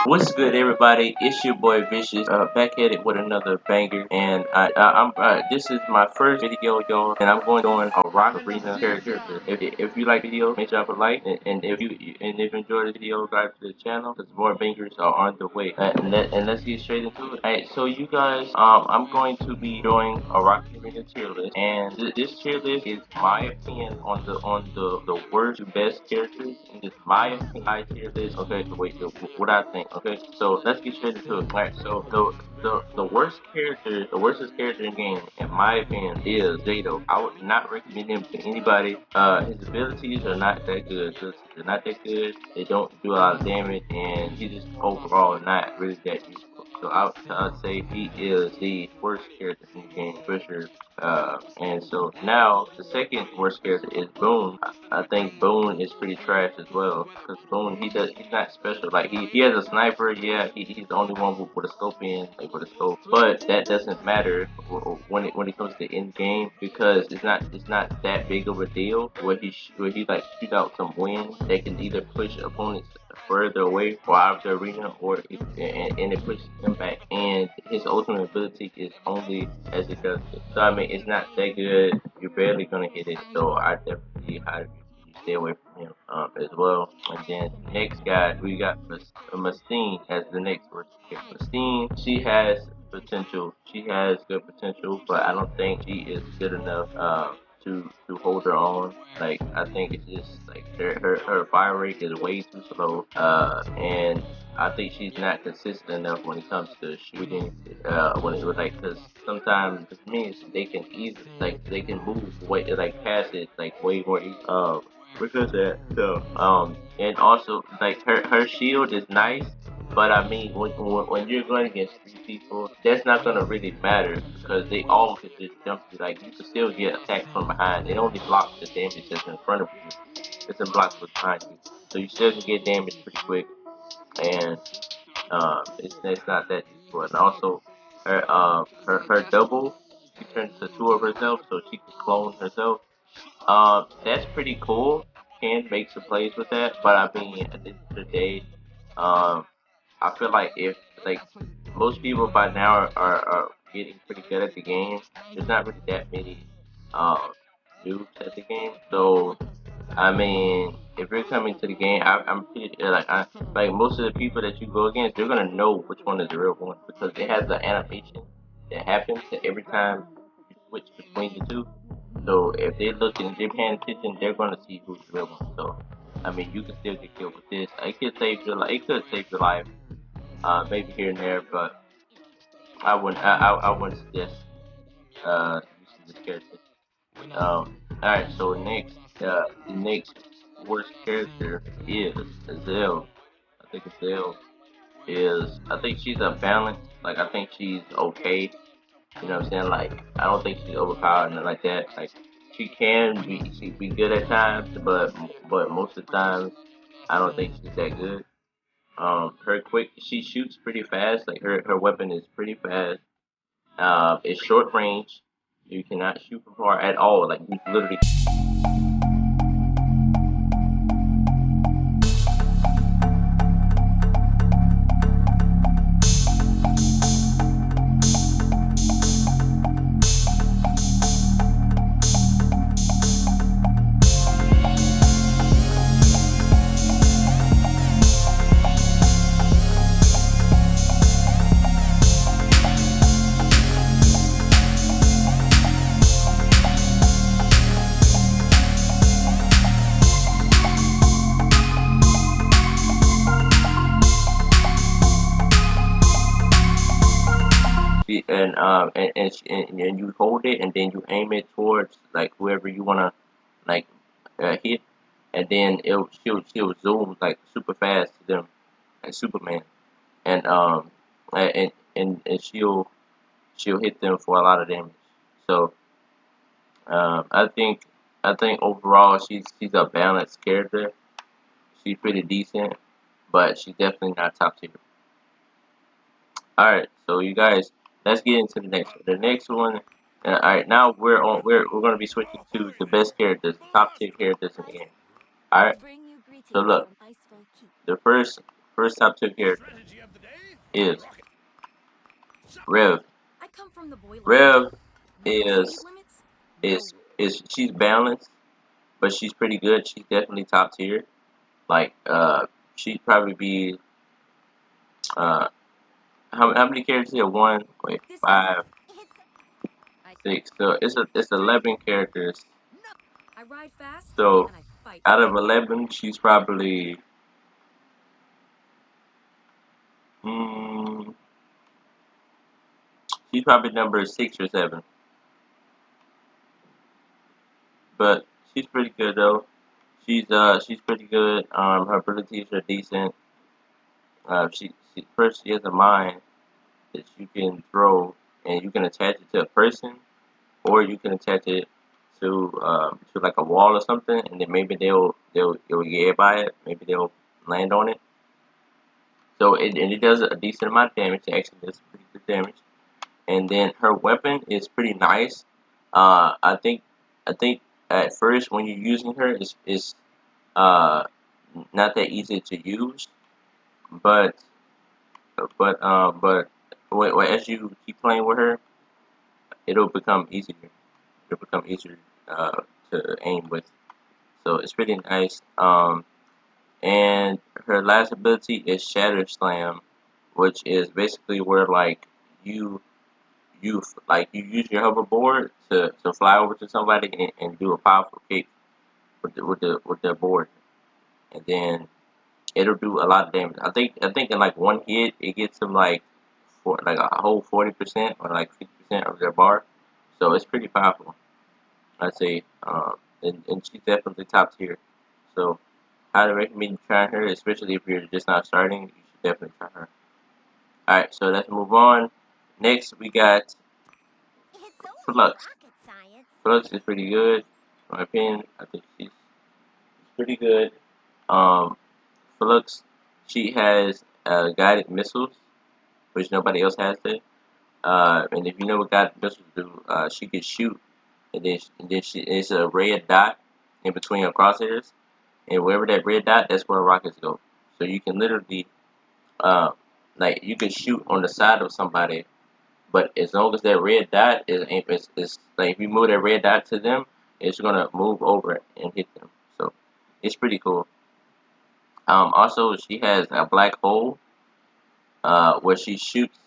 What's good, everybody? It's your boy Vicious, back at it with another banger, and I'm this is my first video, y'all, and I'm going on a rock arena character. If you like the video, make sure you drop a like, and if you enjoy the video, subscribe to the channel, because more bangers are on the way. And let's get straight into it. Alright, so you guys, I'm going to be doing a rock arena tier list, and this tier list is my opinion on the worst to best characters. And it's my opinion, my tier list. Okay, so wait, what I think. Okay, so let's get straight into it. Alright, so the worst character, the worstest character in the game, in my opinion, is Zato. I would not recommend him to anybody. His abilities are not that good. They're not that good. They don't do a lot of damage, and he's just overall not really that useful. So I'd say he is the worst character in the game for sure. And so now the second worst character is Boone. I think Boone is pretty trash as well, because Boone he's not special. Like he has a sniper, yeah, he's the only one with a scope in, like with a scope. But that doesn't matter when it comes to end game, because it's not that big of a deal where he like shoot out some wind that can either push opponents further away or out of the arena, or and it pushes him back. And his ultimate ability is only as it does it. So I mean, it's not that good. You're barely gonna hit it. So I definitely highly you stay away from him as well. And then next guy we got Mustine as the next worst character. Mustine, she has potential. She has good potential, but I don't think she is good enough. To hold her own. Like I think it's just like her fire rate is way too slow. And I think she's not consistent enough when it comes to shooting. When it was like, because sometimes it means they can easily they can move way like past it like way more easy. Because that so and also like her shield is nice, but I mean, when you're going against three people, that's not gonna really matter, because they all could just jump you. Like you can still get attacked from behind. It only blocks the damage that's in front of you. It doesn't block what's behind you, so you still can get damaged pretty quick. And it's not that useful. And also, her double, she turns to two of herself, so she can clone herself. That's pretty cool. Can make some plays with that, but I mean, at the end of the day, um, I feel like if like most people by now are getting pretty good at the game, there's not really that many noobs at the game. So I mean, if you're coming to the game, I'm pretty sure, like most of the people that you go against, they're gonna know which one is the real one, because it has the animation that happens every time you switch between the two. So if they look and they're paying attention, they're gonna see who's the real one. So I mean, you can still get killed with this. It could save your life. It could save your life, maybe here and there, but I wouldn't suggest using this character. Alright, so the next worst character is Azelle. I think Azelle I think she's a balance. Like, I think she's okay. You know what I'm saying? Like, I don't think she's overpowered and like that. Like, she be good at times, but most of the times, I don't think she's that good. She shoots pretty fast. Like, her weapon is pretty fast. It's short range. You cannot shoot from far at all. Like, you literally. And you hold it, and then you aim it towards like whoever you wanna like hit, and then she'll zoom like super fast to them, like Superman, and she'll hit them for a lot of damage. So I think overall she's a balanced character. She's pretty decent, but she's definitely not top tier. All right, so you guys, let's get into the next one. The next one. All right, now we're gonna be switching to the best characters, the top tier characters in the game. All right, so look, the first top tier character. is Rev. I come from the boy land. Rev Know those speed is limits? No is rules. is she's balanced, but she's pretty good. She's definitely top tier. Like she'd probably be uh how many characters here? One, wait, This way. five, I 6. So it's 11 characters. I ride fast So and I fight out of hard. 11, she's probably mm, she's probably number 6 or 7. But she's pretty good though. She's pretty good. Her abilities are decent. First she has a mine that you can throw, and you can attach it to a person, or you can attach it to like a wall or something, and then maybe they'll get hit by it. Maybe they'll land on it. So it does a decent amount of damage. It actually does pretty good damage. And then her weapon is pretty nice. I think at first when you're using her is uh not that easy to use, but but as you keep playing with her, it'll become easier. It'll become easier to aim with. So it's pretty nice. And her last ability is Shatter Slam, which is basically where like you you use your hoverboard to fly over to somebody and do a powerful kick with the board, and then it'll do a lot of damage. I think in like one hit it gets them like for like a whole 40% or like 50% of their bar, so it's pretty powerful. I'd say, and she's definitely top tier. So highly recommend you trying her, especially if you're just not starting. You should definitely try her. All right, so let's move on. Next we got It's only Flux. rocket science. Flux is pretty good. In my opinion, I think she's pretty good. Um, Flux, she has guided missiles, which nobody else has it. And if you know what guided missiles do, she can shoot, and then it's a red dot in between her crosshairs, and wherever that red dot, that's where rockets go. So you can literally, uh, like, you can shoot on the side of somebody, but as long as that red dot is like, if you move that red dot to them, it's gonna move over and hit them. So it's pretty cool. Also, she has a black hole where she shoots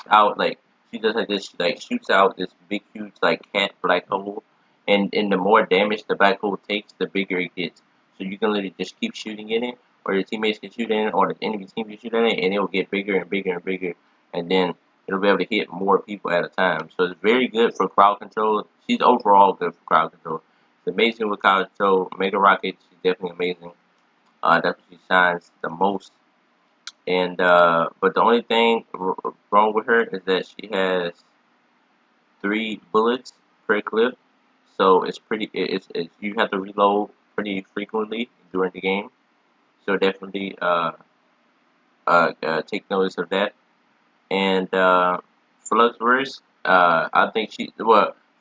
out like she does like this, she like shoots out this big huge like cat black hole, and the more damage the black hole takes, the bigger it gets. So you can literally just keep shooting in it, or your teammates can shoot in it, or the enemy team can shoot in it, and it will get bigger and bigger and bigger, and then it'll be able to hit more people at a time. So it's very good for crowd control. She's overall good for crowd control. It's amazing with crowd control. Mega Rocket, she's definitely amazing. That's what she shines the most. And but the only thing wrong with her is that she has 3 bullets per clip, so it's pretty. It's you have to reload pretty frequently during the game. So definitely take notice of that. And Fluxverse, I think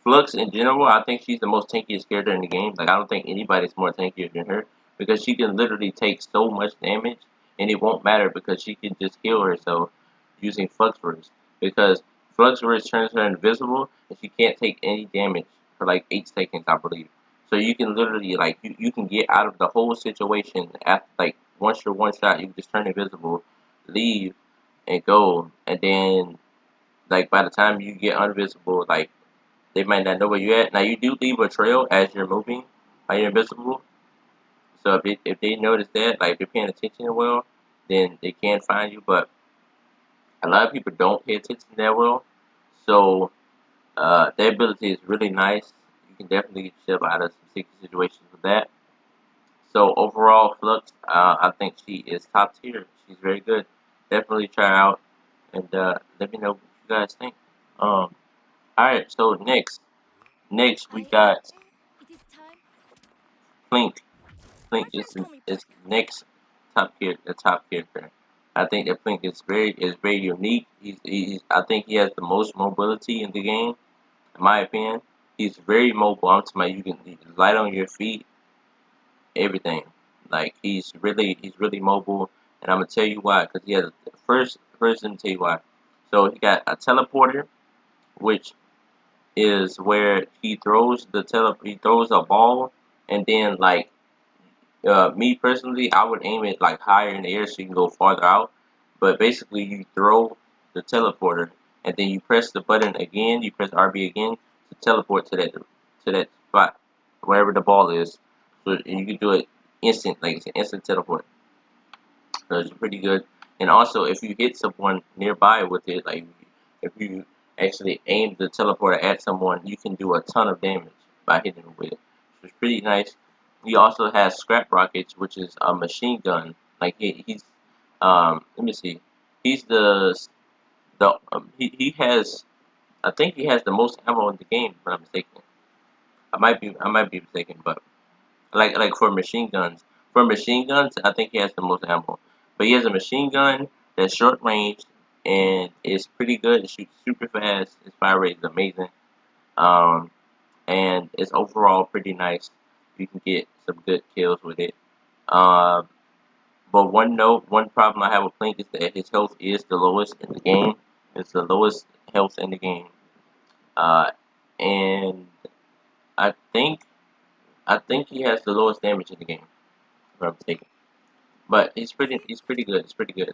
Flux in general, I think she's the most tankiest character in the game. Like I don't think anybody's more tankier than her because she can literally take so much damage and it won't matter because she can just heal herself using Fluxverse because Fluxverse turns her invisible and she can't take any damage for like 8 seconds, I believe. So you can literally like you can get out of the whole situation after like once you're one shot, you can just turn invisible, leave and go, and then like by the time you get invisible, like they might not know where you're at. Now you do leave a trail as you're moving, while you're invisible. So if they notice that, like if they're paying attention well, then they can find you. But a lot of people don't pay attention that well. So that ability is really nice. You can definitely get yourself out of some sticky situations with that. So overall, Flux, I think she is top tier. She's very good. Definitely try her out and let me know what you guys think. Alright, so next we got It is time. Flink. Flink My friends call me is Plink. next top character. I think that Flink is very unique. I think he has the most mobility in the game, in my opinion. He's very mobile. I'm talking about he's light on your feet, everything. Like he's really mobile. and I'm gonna tell you why. Because he has first let me tell you why. So he got a teleporter, which is where he throws a ball, and then like me personally, I would aim it like higher in the air so you can go farther out. But basically, you throw the teleporter, and then you press the button again. You press RB again to teleport to that spot, wherever the ball is. So you can do it instant, like it's an instant teleport. So it's pretty good. And also, if you hit someone nearby with it, like if you actually aim the teleporter at someone, you can do a ton of damage by hitting them with it. So it's pretty nice. He also has scrap rockets, which is a machine gun. Like he's let me see, he's he has, I think he has the most ammo in the game, if I'm not mistaken. I might be mistaken, but like for machine guns. For machine guns, I think he has the most ammo. But he has a machine gun that's short range and it's pretty good. It shoots super fast. Its fire rate is amazing. Um, and it's overall pretty nice. You can get some good kills with it. Um, but one problem I have with Plink is that his health is the lowest in the game. It's the lowest health in the game. Uh, and I think I think he has the lowest damage in the game, if I'm mistaken. But he's pretty good. It's pretty good.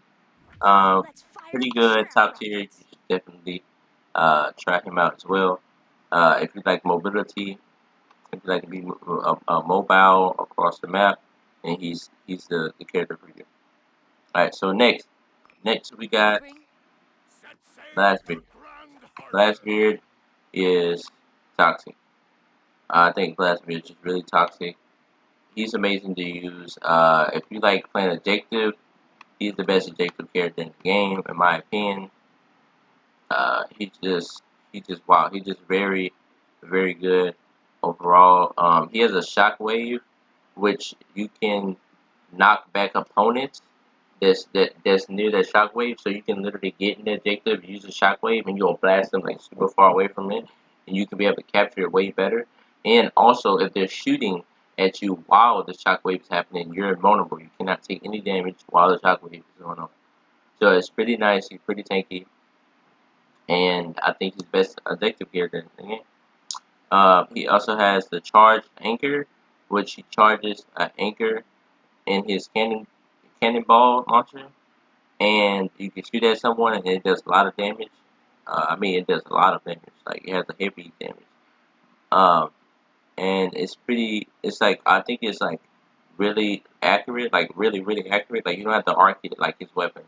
Um, Let's fire up pretty the good, scrap top tier. You rockets. should definitely try him out as well. If you like mobility, if you like to be mobile across the map, and he's the character for you. All right, so next we got Delivering. Set sail for Glassbeard. Grand Harbor. Glassbeard is toxic. I think Glassbeard is just really toxic. He's amazing to use. If you like playing objective, he's the best objective character in the game, in my opinion. He's just wow. He's just very good overall. He has a shockwave, which you can knock back opponents that's near that shockwave. So you can literally get in the objective, use the shockwave, and you'll blast them like super far away from it, and you can be able to capture it way better. And also, if they're shooting at you while the shockwave is happening, you're invulnerable. You cannot take any damage while the shockwave is going on. So it's pretty nice. He's pretty tanky, and I think he's best addictive character in the game. He also has the charged anchor, which he charges an anchor in his cannonball launcher, and you can shoot at someone, and it does a lot of damage. I mean, it does a lot of damage. Like it has a heavy damage. Um, and it's pretty. It's like I think it's like really accurate, like really accurate. Like you don't have to arc it like his weapon.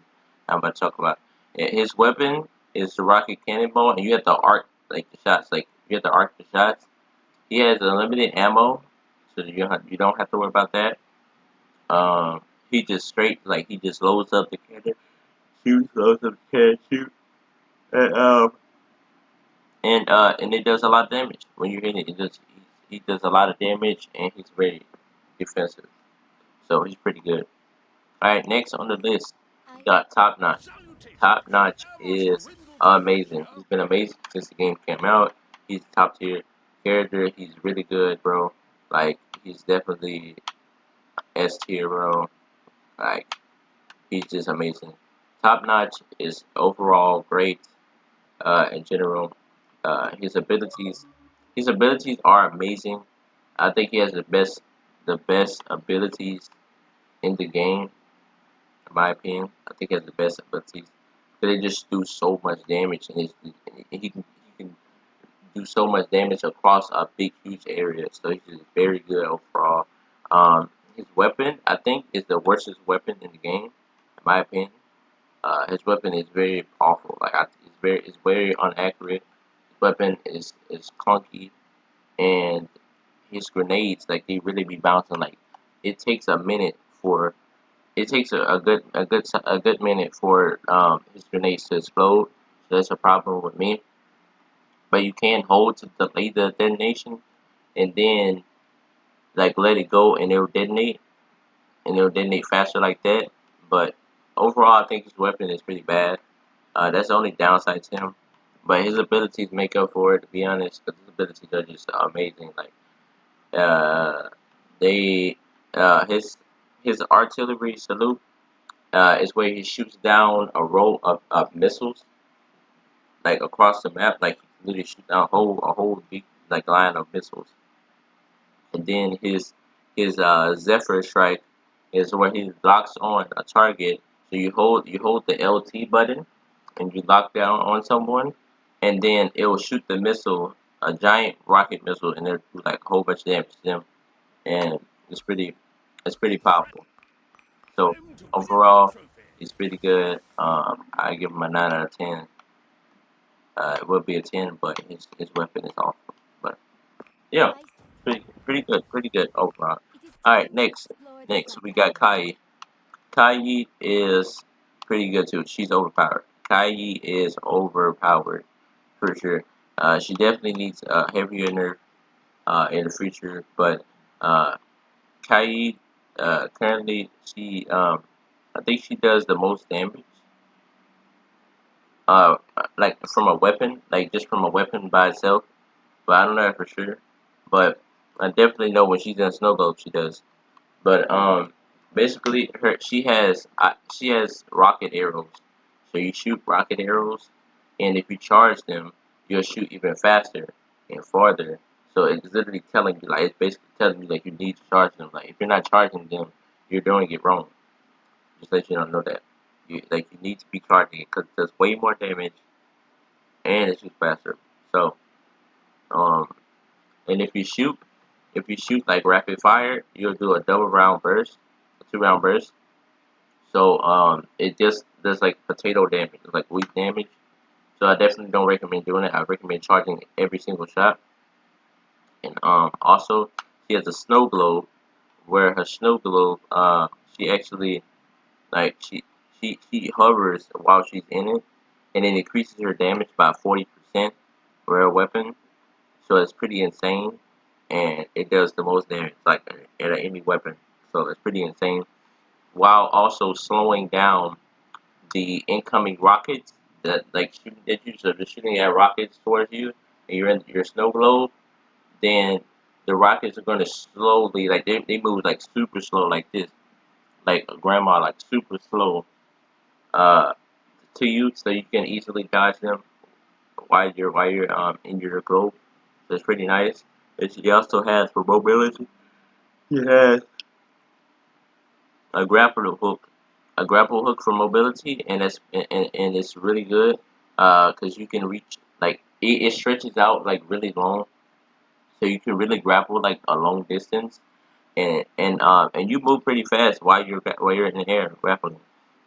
I'm about to talk about. His weapon is the rocket cannonball, and you have to arc like the shots. Like you have to arc the shots. He has unlimited ammo, so you don't have to worry about that. He just straight like he just loads up the cannon, shoots, loads up the cannon, shoot, and and it does a lot of damage when you hit it. He does a lot of damage, and he's very defensive, so he's pretty good. All right, next on the list, we I got Top Notch. Salutations. Top Notch Ever so is Windle amazing. Jr. He's been amazing since the game came out. He's a top tier character. He's really good, bro. Like he's definitely S tier, bro. Like he's just amazing. Top Notch is overall great. In general, his abilities are amazing. I think he has the best abilities in the game, in my opinion. I think he has the best abilities. They just do so much damage, and he can do so much damage across a big, huge area. So he's just very good overall. His weapon, I think, is the worstest weapon in the game, in my opinion. His weapon is very awful. It's very inaccurate. His weapon is clunky, and his grenades like they really be bouncing. Like it takes a minute for it takes a good minute for his grenades to explode. So that's a problem with me. But you can hold to delay the detonation, and then like let it go, and it'll detonate faster like that. But overall, I think his weapon is pretty bad. That's the only downside to him. But his abilities make up for it, to be honest, because his abilities are just amazing. Like, uh, they, his artillery salute, is where he shoots down a row of missiles like across the map, like he can literally shoot down a whole big like line of missiles. And then his Zephyr strike is where he locks on a target. So you hold the LT button and you lock down on someone, and then it will shoot the missile, a giant rocket missile, and it'll do like a whole bunch of damage to them, and it's pretty powerful. So Time to win another overall, trophy. it's pretty good. I give him a 9 out of 10. It would be a 10, but his weapon is awesome. But yeah, I see. pretty good overall. It is All right, time to next explore the next we flat got lands. Kai. Kai is pretty good too. She's overpowered. Kai is overpowered for sure. She definitely needs a heavier nerf in the future, but uh, Kai currently I think she does the most damage like from a weapon, like just from a weapon by itself. But I don't know that for sure. But I definitely know when she's in snow globe, she does. But basically, she has rocket arrows. So you shoot rocket arrows, and if you charge them, you'll shoot even faster and farther. So it's literally telling you, like, it's basically telling you, like, you need to charge them. Like, if you're not charging them, you're doing it wrong. Just let you know that. You need to be charging it because it does way more damage and it's just faster. So, um, and if you shoot like rapid fire, you'll do a double round burst, a 2 round burst. So, it just does like potato damage, like weak damage. So I definitely don't recommend doing it. I recommend charging every single shot. And also she has a snow globe where her snow globe, she actually like she hovers while she's in it, and it increases her damage by 40% for her weapon. So it's pretty insane, and it does the most damage like at any weapon. So it's pretty insane, while also slowing down the incoming rockets that like shooting at you. So if they're shooting at rockets towards you, and you're in your snow globe, then the rockets are going to slowly like they move like super slow like this, like grandma like super slow uh to you, so you can easily dodge them while you're in your globe. So it's pretty nice. And she also has for mobility. She has a grapple hook, for mobility, and it's really good because you can reach like it stretches out like really long, so you can really grapple like a long distance, and you move pretty fast while you're in the air grappling,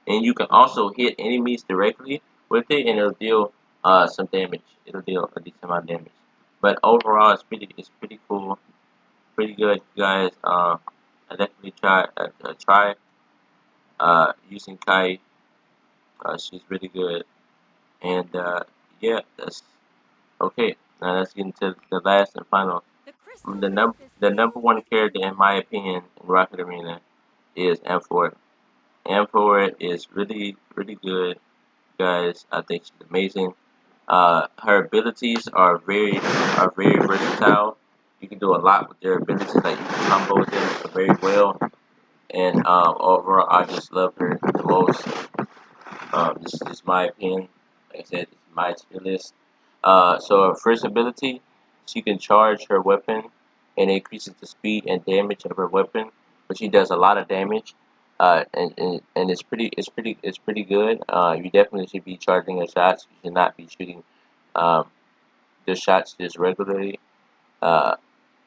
and you can also hit enemies directly with it, and it'll deal some damage. It'll deal a decent amount of damage. But overall, it's pretty cool, pretty good, guys. I definitely try using Kai. She's really good, and yeah, that's okay. Now let's get into the last and final. The crystal The number growth is the number filled one with character in my insight. opinion in Rocket Arena is M4. M4 is really good, guys. I think she's amazing. Her abilities are very versatile. You can do a lot with your abilities, like you can combo them very well. And overall, I just love her the most. This is just my opinion. Like I said, this is my tier list. So her first ability, she can charge her weapon and increases the speed and damage of her weapon, but she does a lot of damage. And it's pretty good. You definitely should be charging her shots. You should not be shooting um, the shots just regularly. Uh,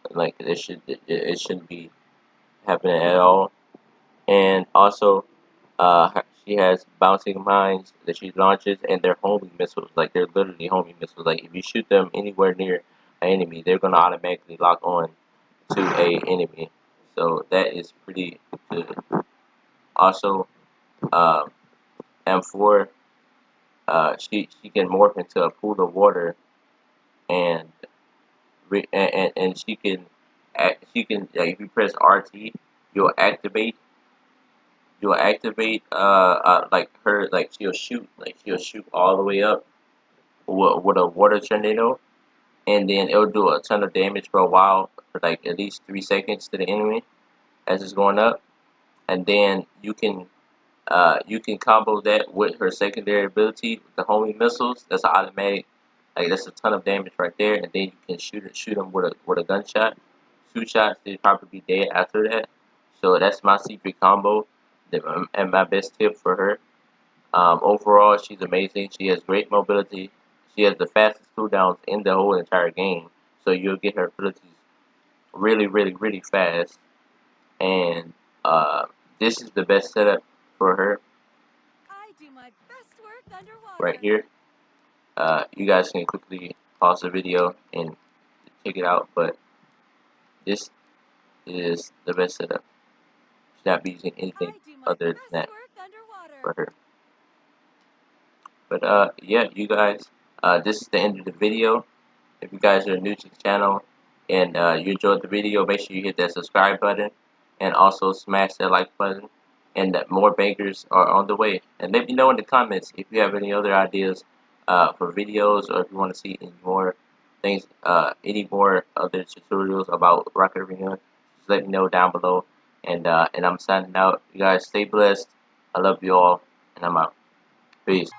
like it shouldn't be happening at all. And also, she has bouncing mines that she launches, and they're homing missiles. Like they're literally homing missiles. Like if you shoot them anywhere near an enemy, they're gonna automatically lock on to a enemy. So that is pretty good. Also, uh, M4, she can morph into a pool of water, and and she can like, if you press RT, you'll activate like her, like she'll shoot all the way up with a water tornado, and then it'll do a ton of damage for a while, for like at least 3 seconds to the enemy as it's going up, and then you can You can combo that with her secondary ability, with the homing missiles. That's an automatic. Like that's a ton of damage right there, and then you can shoot them with a gunshot. 2 shots, they'd probably be dead after that. So that's my secret combo, and my best tip for her. Overall, she's amazing. She has great mobility. She has the fastest cooldowns in the whole entire game. So you'll get her abilities really, really, really fast. And uh, this is the best setup for her I do my best work right underwater. here. You guys can quickly pause the video and check it out. But this is the best setup. Should not be using anything I do my other than best that work for underwater. her. But yeah, you guys, this is the end of the video. If you guys are new to the channel and you enjoyed the video, make sure you hit that subscribe button and also smash that like button. And that more bankers are on the way. And let me know in the comments if you have any other ideas for videos, or if you want to see any more things, any more other tutorials about Rocket Arena. Just let me know down below. And I'm signing out. You guys stay blessed. I love you all, and I'm out. Peace.